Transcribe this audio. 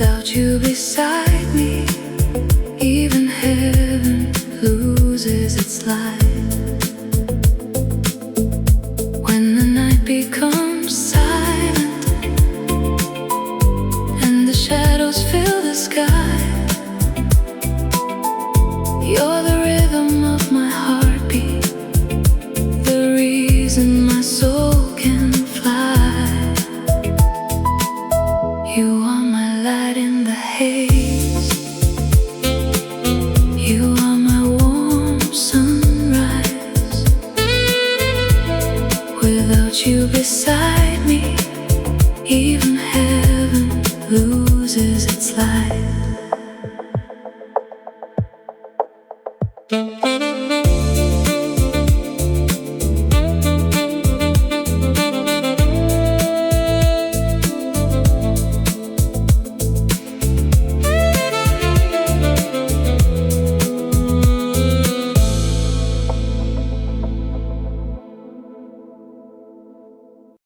Without you beside me, even heaven loses its light. When the night becomes silent and the shadows fill the sky, you're the rhythm of my heartbeat, the reason my soul can fly. You are my light in the haze, you are my warm sunrise. Without you beside me, even heaven loses its light.